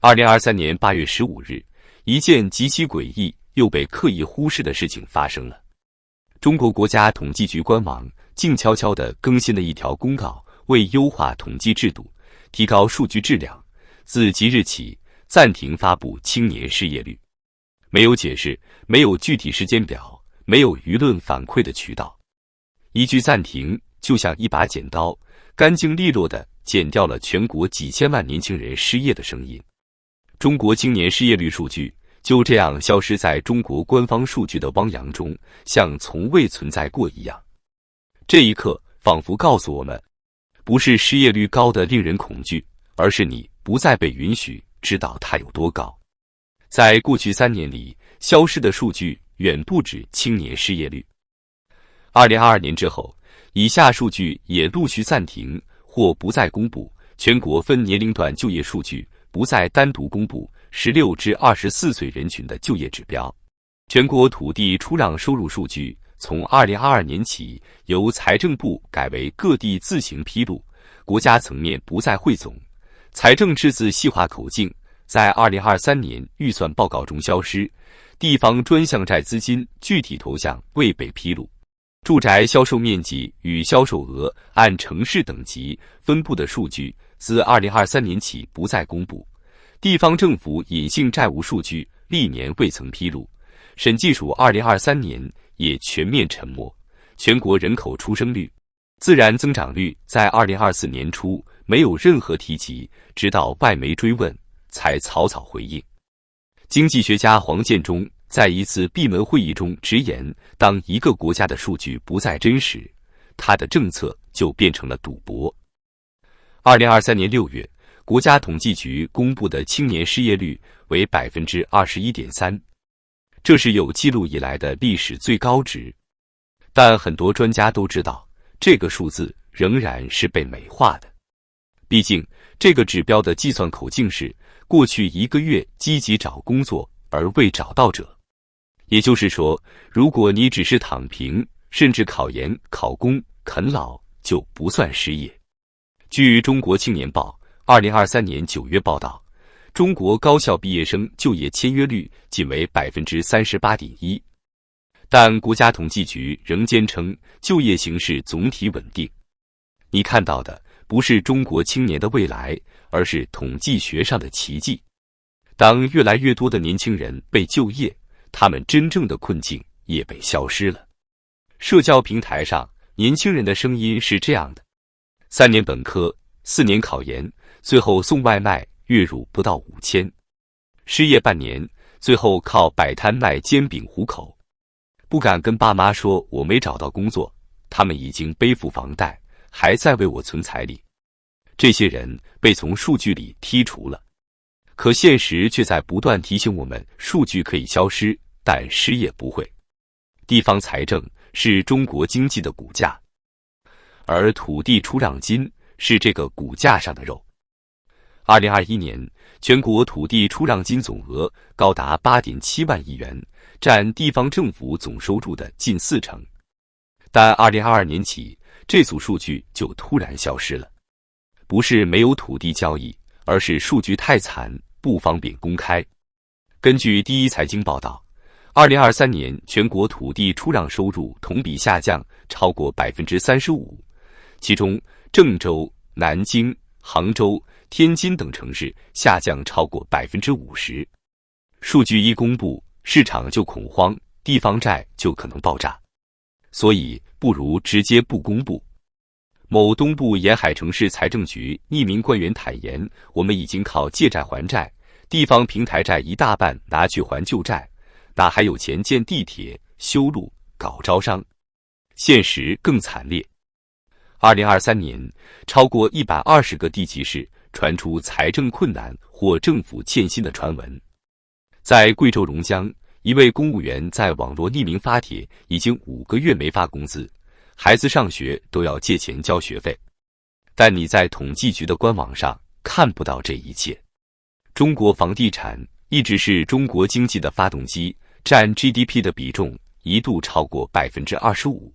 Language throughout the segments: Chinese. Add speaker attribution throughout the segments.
Speaker 1: 2023年8月15日，一件极其诡异又被刻意忽视的事情发生了。中国国家统计局官网静悄悄地更新了一条公告，为优化统计制度，提高数据质量，自即日起暂停发布青年失业率。没有解释，没有具体时间表，没有舆论反馈的渠道。一句暂停，就像一把剪刀，干净利落地剪掉了全国几千万年轻人失业的声音。中国青年失业率数据就这样消失在中国官方数据的汪洋中，像从未存在过一样。这一刻仿佛告诉我们，不是失业率高的令人恐惧，而是你不再被允许知道它有多高。在过去3年里，消失的数据远不止青年失业率。2022年之后，以下数据也陆续暂停或不再公布。全国分年龄段就业数据不再单独公布16至24岁人群的就业指标。全国土地出让收入数据从2022年起由财政部改为各地自行披露，国家层面不再汇总。财政赤字细化口径在2023年预算报告中消失，地方专项债资金具体投向未被披露。住宅销售面积与销售额按城市等级分布的数据自2023年起不再公布。地方政府隐性债务数据历年未曾披露。审计署2023年也全面沉默。全国人口出生率、自然增长率在2024年初没有任何提及，直到外媒追问才草草回应。经济学家黄建中在一次闭门会议中直言，当一个国家的数据不再真实，它的政策就变成了赌博。2023年6月，国家统计局公布的青年失业率为 21.3%， 这是有记录以来的历史最高值。但很多专家都知道，这个数字仍然是被美化的。毕竟，这个指标的计算口径是过去1个月积极找工作而未找到者。也就是说，如果你只是躺平，甚至考研、考公、啃老，就不算失业。据中国青年报2023年9月报道，中国高校毕业生就业签约率仅为 38.1%， 但国家统计局仍坚称就业形势总体稳定。你看到的不是中国青年的未来，而是统计学上的奇迹。当越来越多的年轻人被就业，他们真正的困境也被消失了。社交平台上，年轻人的声音是这样的：3年本科，4年考研，最后送外卖，月入不到5000；失业半年，最后靠摆摊卖煎饼糊口。不敢跟爸妈说我没找到工作，他们已经背负房贷，还在为我存彩礼。这些人被从数据里剔除了。可现实却在不断提醒我们，数据可以消失，但失业不会。地方财政是中国经济的骨架，而土地出让金是这个骨架上的肉。2021年，全国土地出让金总额高达 8.7 万亿元，占地方政府总收入的近40%。但2022年起，这组数据就突然消失了。不是没有土地交易，而是数据太惨，不方便公开。根据第一财经报道，2023年全国土地出让收入同比下降超过 35%， 其中郑州、南京、杭州、天津等城市下降超过 50%。 数据一公布，市场就恐慌，地方债就可能爆炸。所以不如直接不公布。某东部沿海城市财政局匿名官员坦言，我们已经靠借债还债，地方平台债一大半拿去还旧债，哪还有钱建地铁、修路、搞招商？现实更惨烈。2023年，超过120个地级市传出财政困难或政府欠薪的传闻。在贵州榕江，一位公务员在网络匿名发帖，已经5个月没发工资，孩子上学都要借钱交学费。但你在统计局的官网上看不到这一切。中国房地产一直是中国经济的发动机，占 GDP 的比重一度超过 25%。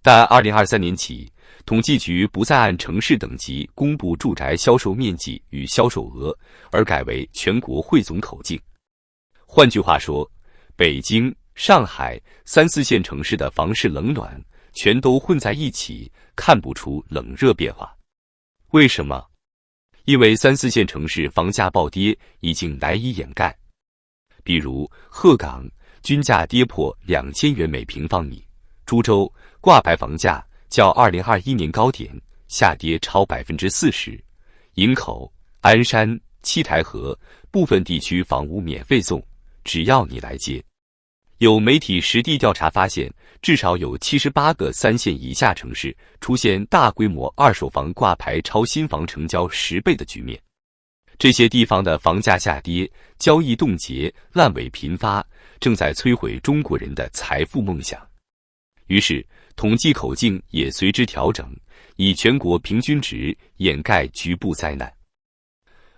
Speaker 1: 但2023年起，统计局不再按城市等级公布住宅销售面积与销售额，而改为全国汇总口径。换句话说，北京、上海3、4线城市的房市冷暖全都混在一起，看不出冷热变化。为什么？因为3、4线城市房价暴跌已经难以掩盖。比如鹤岗均价跌破2000元每平方米，株洲挂牌房价较2021年高点下跌超40%，营口、鞍山、七台河部分地区房屋免费送，只要你来接。有媒体实地调查发现，至少有78个3线以下城市出现大规模二手房挂牌超新房成交10倍的局面。这些地方的房价下跌，交易冻结，烂尾频发，正在摧毁中国人的财富梦想。于是统计口径也随之调整，以全国平均值掩盖局部灾难。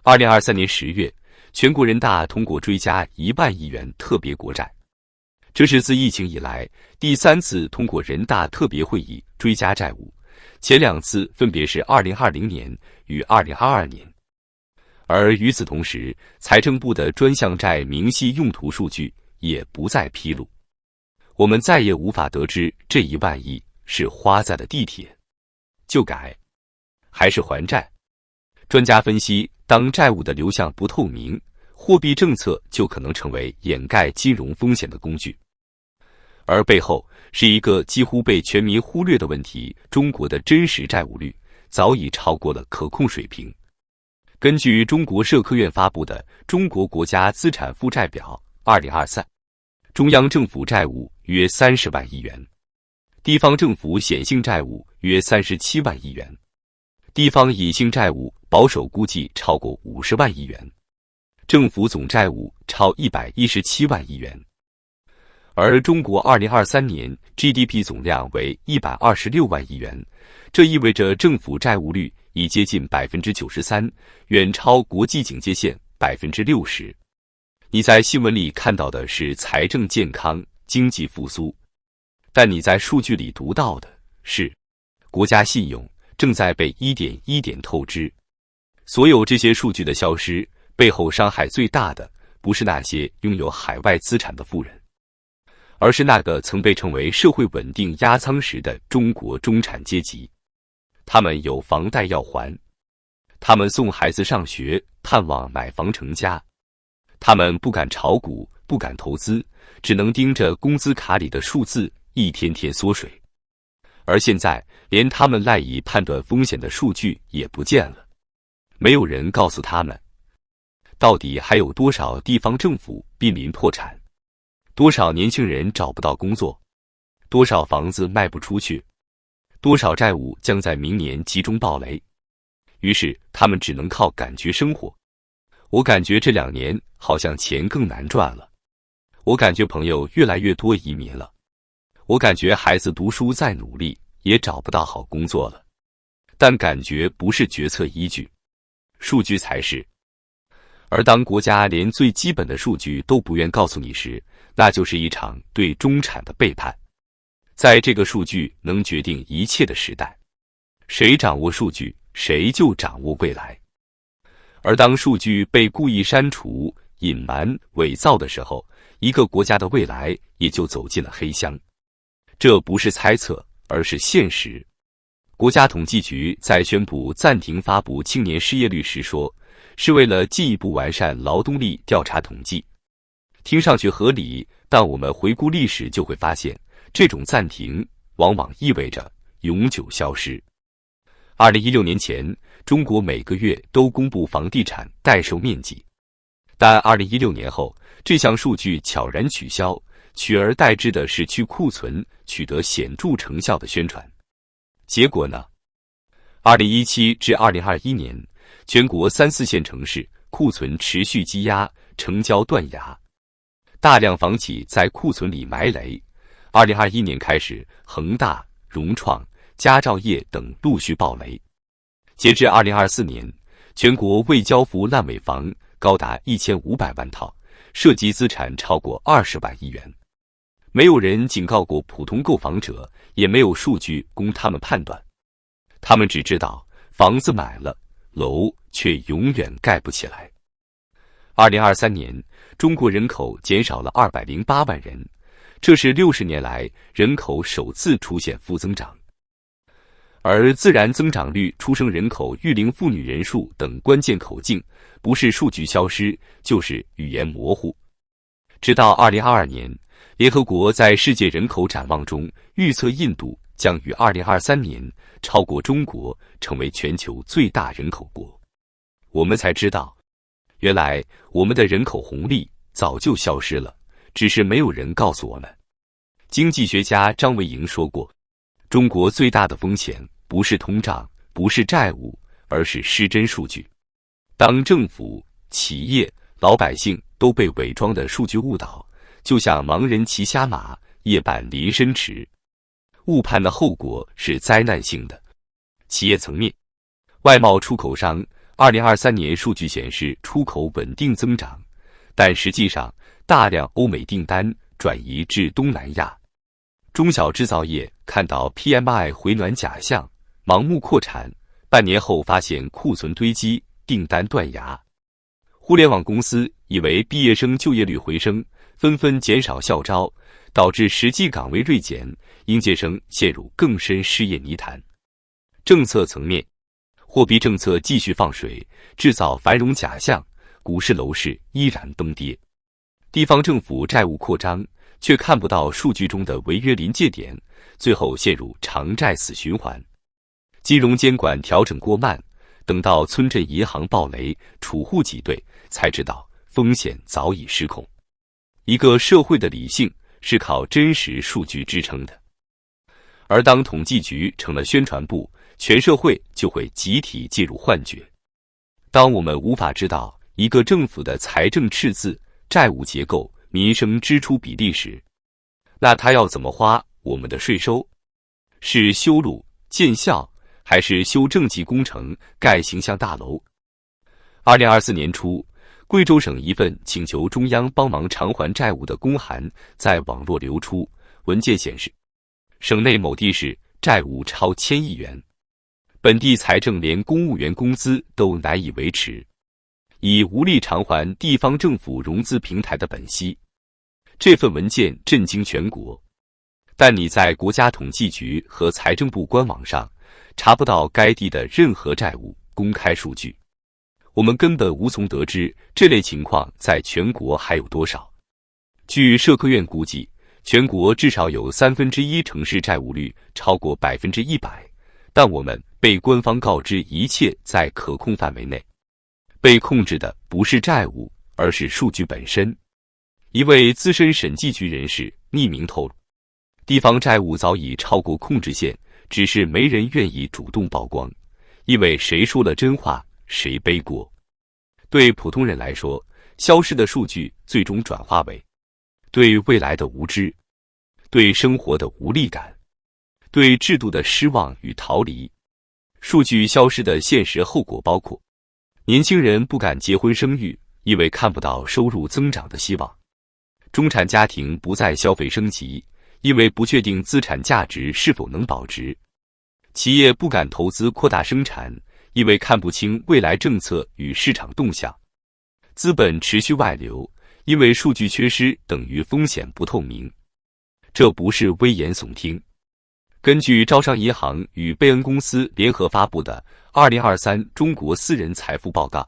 Speaker 1: 2023年10月，全国人大通过追加1万亿元特别国债，这是自疫情以来第3次通过人大特别会议追加债务，前2次分别是2020年与2022年。而与此同时，财政部的专项债明细用途数据也不再披露，我们再也无法得知这1万亿是花在了地铁、旧改还是还债。专家分析，当债务的流向不透明，货币政策就可能成为掩盖金融风险的工具，而背后是一个几乎被全民忽略的问题：中国的真实债务率早已超过了可控水平。根据中国社科院发布的《中国国家资产负债表2023》，中央政府债务约30万亿元，地方政府显性债务约37万亿元，地方隐性债务保守估计超过50万亿元，政府总债务超117万亿元。而中国2023年 GDP 总量为126万亿元，这意味着政府债务率已接近93%，远超国际警戒线60%。你在新闻里看到的是财政健康、经济复苏，但你在数据里读到的是国家信用正在被一点一点透支。所有这些数据的消失，背后伤害最大的不是那些拥有海外资产的富人，而是那个曾被称为社会稳定压舱石的中国中产阶级。他们有房贷要还，他们送孩子上学，盼望买房成家，他们不敢炒股，不敢投资，只能盯着工资卡里的数字一天天缩水。而现在，连他们赖以判断风险的数据也不见了，没有人告诉他们，到底还有多少地方政府濒临破产，多少年轻人找不到工作，多少房子卖不出去，多少债务将在明年集中暴雷。于是他们只能靠感觉生活。我感觉这2年好像钱更难赚了，我感觉朋友越来越多移民了，我感觉孩子读书再努力也找不到好工作了。但感觉不是决策依据，数据才是。而当国家连最基本的数据都不愿告诉你时，那就是一场对中产的背叛。在这个数据能决定一切的时代，谁掌握数据，谁就掌握未来。而当数据被故意删除、隐瞒、伪造的时候，一个国家的未来也就走进了黑箱。这不是猜测，而是现实。国家统计局在宣布暂停发布青年失业率时说，是为了进一步完善劳动力调查统计。听上去合理，但我们回顾历史就会发现，这种暂停往往意味着永久消失。2016年前，中国每个月都公布房地产待售面积，但2016年后，这项数据悄然取消，取而代之的是去库存取得显著成效的宣传。结果呢？2017至2021年，全国3、4线城市库存持续积压，成交断崖，大量房企在库存里埋雷。2021年开始，恒大、融创、佳兆业等陆续爆雷。截至2024年，全国未交付烂尾房高达1500万套，涉及资产超过20万亿元。没有人警告过普通购房者，也没有数据供他们判断。他们只知道房子买了，楼却永远盖不起来。2023年，中国人口减少了208万人，这是60年来人口首次出现负增长。而自然增长率、出生人口、育龄妇女人数等关键口径，不是数据消失，就是语言模糊。直到2022年，联合国在世界人口展望中预测印度将于2023年超过中国，成为全球最大人口国。我们才知道，原来我们的人口红利早就消失了，只是没有人告诉我们。经济学家张维迎说过，中国最大的风险不是通胀，不是债务，而是失真数据。当政府、企业、老百姓都被伪装的数据误导，就像盲人骑瞎马，夜半临深池。误判的后果是灾难性的。企业层面，外贸出口商2023年数据显示出口稳定增长，但实际上大量欧美订单转移至东南亚。中小制造业看到 PMI 回暖假象，盲目扩产，半年后发现库存堆积，订单断崖。互联网公司以为毕业生就业率回升，纷纷减少校招，导致实际岗位锐减，应届生陷入更深失业泥潭。政策层面，货币政策继续放水，制造繁荣假象，股市楼市依然崩跌。地方政府债务扩张，却看不到数据中的违约临界点，最后陷入偿债死循环。金融监管调整过慢，等到村镇银行暴雷，储户挤兑，才知道风险早已失控。一个社会的理性是靠真实数据支撑的，而当统计局成了宣传部，全社会就会集体进入幻觉。当我们无法知道一个政府的财政赤字、债务结构、民生支出比例时，那他要怎么花我们的税收？是修路建校，还是修政绩工程、盖形象大楼？2024年初，贵州省一份请求中央帮忙偿还债务的公函在网络流出，文件显示，省内某地市债务超1000亿元，本地财政连公务员工资都难以维持，已无力偿还地方政府融资平台的本息。这份文件震惊全国，但你在国家统计局和财政部官网上查不到该地的任何债务公开数据，我们根本无从得知这类情况在全国还有多少。据社科院估计，全国至少有1/3城市债务率超过100%，但我们被官方告知一切在可控范围内，被控制的不是债务，而是数据本身。一位资深审计局人士匿名透露，地方债务早已超过控制线，只是没人愿意主动曝光，因为谁说了真话，谁背锅。对普通人来说，消失的数据最终转化为对未来的无知，对生活的无力感，对制度的失望与逃离。数据消失的现实后果包括：年轻人不敢结婚生育，因为看不到收入增长的希望；中产家庭不再消费升级，因为不确定资产价值是否能保值；企业不敢投资扩大生产，因为看不清未来政策与市场动向；资本持续外流，因为数据缺失等于风险不透明。这不是危言耸听。根据招商银行与贝恩公司联合发布的2023中国私人财富报告，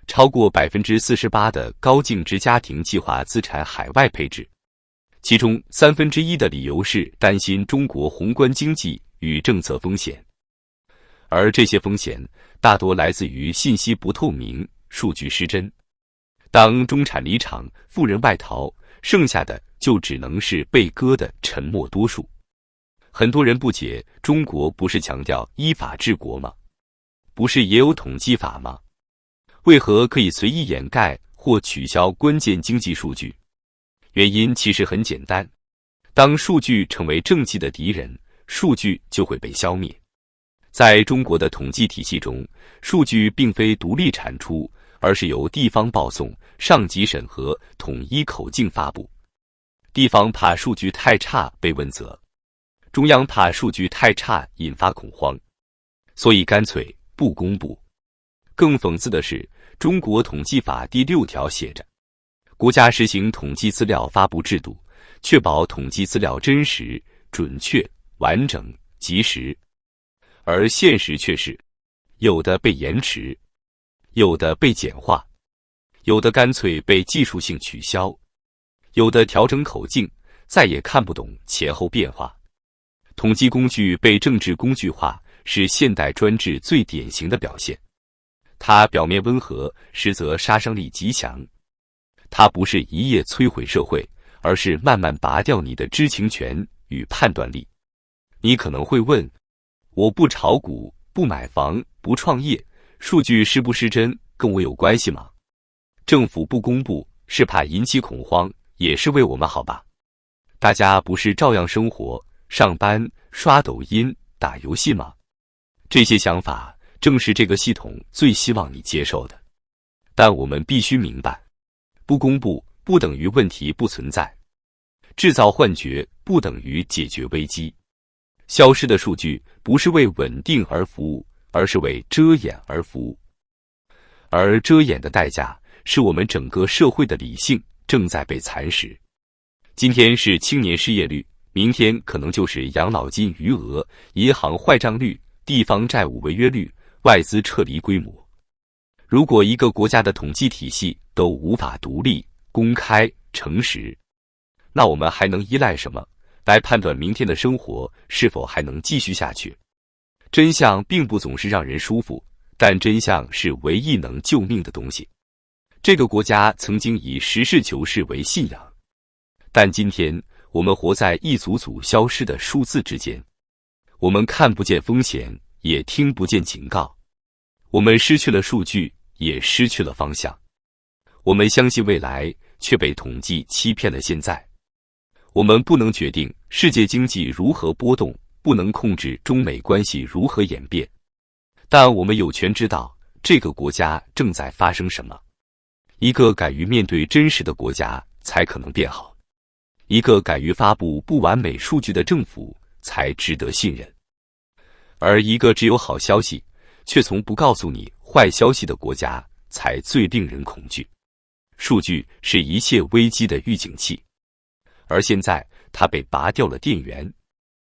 Speaker 1: 超过 48% 的高净值家庭计划资产海外配置，其中1/3的理由是担心中国宏观经济与政策风险，而这些风险大多来自于信息不透明、数据失真。当中产离场、富人外逃，剩下的就只能是被割的沉默多数。很多人不解，中国不是强调依法治国吗？不是也有统计法吗？为何可以随意掩盖或取消关键经济数据？原因其实很简单，当数据成为政绩的敌人，数据就会被消灭。在中国的统计体系中，数据并非独立产出，而是由地方报送、上级审核、统一口径发布。地方怕数据太差被问责，中央怕数据太差引发恐慌。所以干脆不公布。更讽刺的是，中国统计法第6条写着，国家实行统计资料发布制度，确保统计资料真实、准确、完整、及时。而现实却是，有的被延迟，有的被简化，有的干脆被技术性取消，有的调整口径，再也看不懂前后变化。统计工具被政治工具化，是现代专制最典型的表现。它表面温和，实则杀伤力极强。它不是一夜摧毁社会，而是慢慢拔掉你的知情权与判断力。你可能会问，我不炒股，不买房，不创业，数据是不是真，跟我有关系吗？政府不公布，是怕引起恐慌，也是为我们好吧？大家不是照样生活、上班、刷抖音、打游戏吗？这些想法正是这个系统最希望你接受的。但我们必须明白，不公布不等于问题不存在，制造幻觉不等于解决危机。消失的数据不是为稳定而服务，而是为遮掩而服务。而遮掩的代价，是我们整个社会的理性正在被蚕食。今天是青年失业率，明天可能就是养老金余额、银行坏账率、地方债务违约率、外资撤离规模。如果一个国家的统计体系都无法独立、公开、诚实，那我们还能依赖什么来判断明天的生活是否还能继续下去？真相并不总是让人舒服，但真相是唯一能救命的东西。这个国家曾经以实事求是为信仰，但今天我们活在一组组消失的数字之间。我们看不见风险，也听不见警告。我们失去了数据，也失去了方向。我们相信未来，却被统计欺骗了现在。我们不能决定世界经济如何波动，不能控制中美关系如何演变，但我们有权知道这个国家正在发生什么。一个敢于面对真实的国家才可能变好，一个敢于发布不完美数据的政府才值得信任，而一个只有好消息却从不告诉你坏消息的国家才最令人恐惧。数据是一切危机的预警器，而现在它被拔掉了电源。